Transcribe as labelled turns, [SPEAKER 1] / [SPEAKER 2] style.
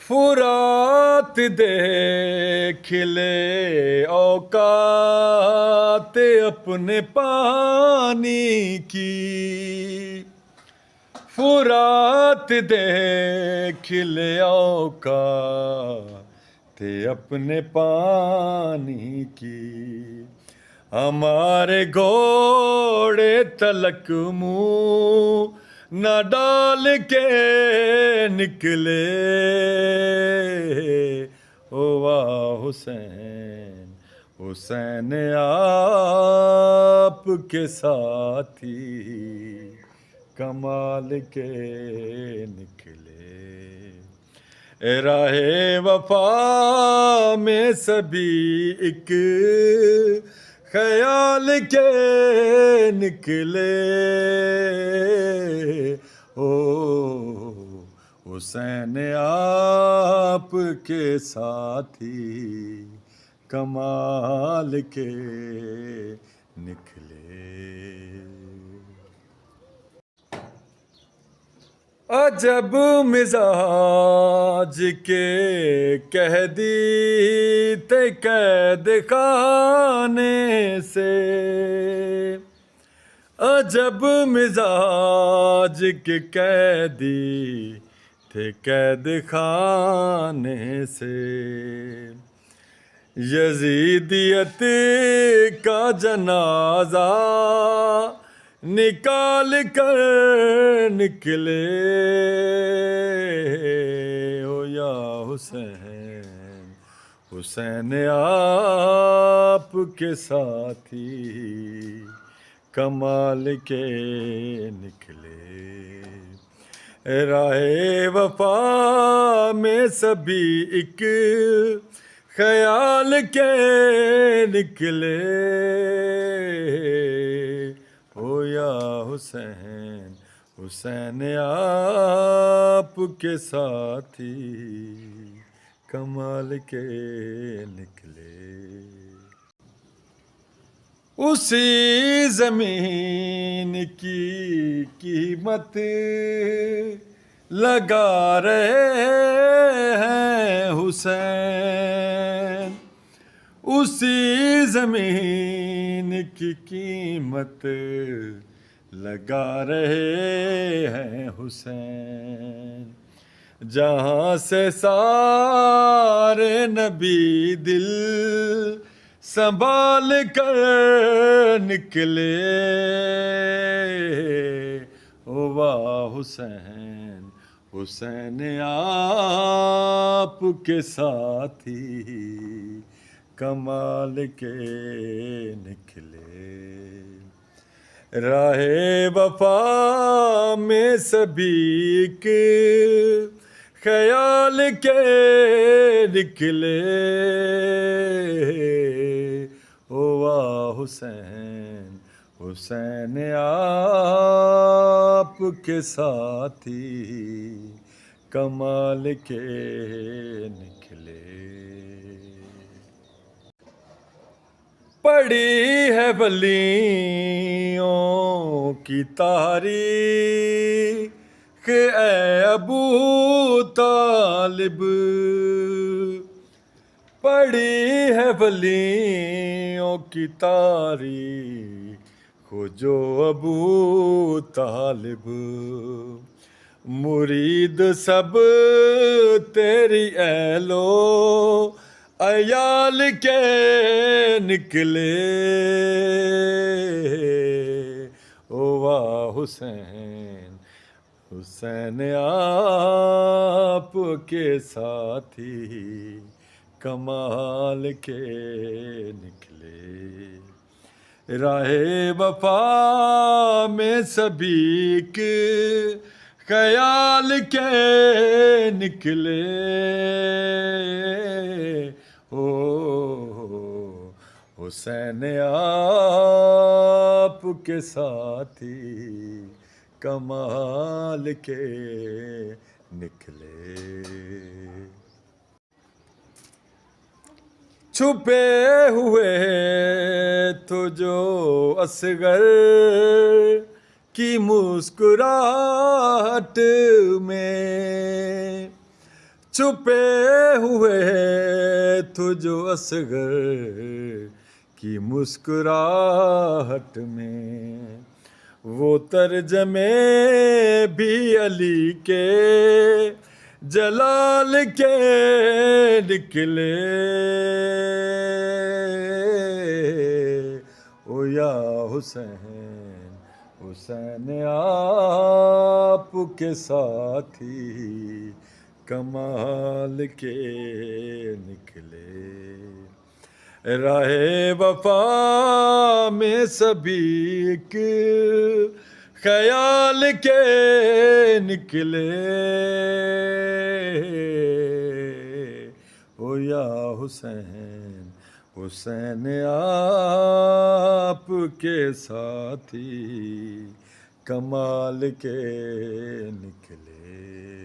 [SPEAKER 1] فرات دیکھ لے اوقات اپنے پانی کی، فرات دیکھ لے اوقات اپنے پانی کی، ہمارے گھوڑے تلک منہ نہ ڈال کے نکلے، او واہ حسین حسین آپ کے ساتھی کمال کے نکلے، راہ وفا میں سبھی ایک خیال کے نکلے، او حسین آپ کے ساتھی کمال کے نکلے۔ عجب مزاج کے قیدی تھے قید خانے سے، عجب مزاج کے قیدی تھے قید خانے سے، یزیدیت کا جنازہ نکال کر نکلے، او یا حسین حسین آپ کے ساتھی کمال کے نکلے، راہ وفا میں سبھی ایک خیال کے نکلے، او یا حسین حسین آپ کے ساتھی کمال کے نکلے، اسی زمین کی قیمت لگا رہے ہیں حسین، اسی زمین کی قیمت لگا رہے ہیں حسین، جہاں سے سارے نبی دل سنبھال کر نکلے، او واہ حسین حسین آپ کے ساتھی کمال کے نکلے، راہ وفا میں سبھی ایک خیال کے نکلے، او واہ حسین حسین آپ کے ساتھی کمال کے نکلے، پڑھی ہے ولیوں کی تاریخ اے ابو طالب، پڑھی ہے ولیوں کی تاریخ جو ابو طالب، مرید سب تیری اہلو عیال کے نکلے، او واہ حسین حسین آپ کے ساتھی کمال کے نکلے، راہ وفا میں سبھی ایک خیال کے نکلے، او حسین آپ کے ساتھی کمال کے نکلے، چھپے ہوئے تو جو اصغر کی مسکراہٹ میں، چھپے ہوئے تو جو اصغر کی مسکراہٹ میں، وہ ترجمے بھی علی کے جلال کے نکلے، او یا حسین حسین آپ کے ساتھی کمال کے نکلے، راہ وفا میں سبھی ایک خیال کے نکلے، او یا حسین حسین آپ کے ساتھی کمال کے نکلے۔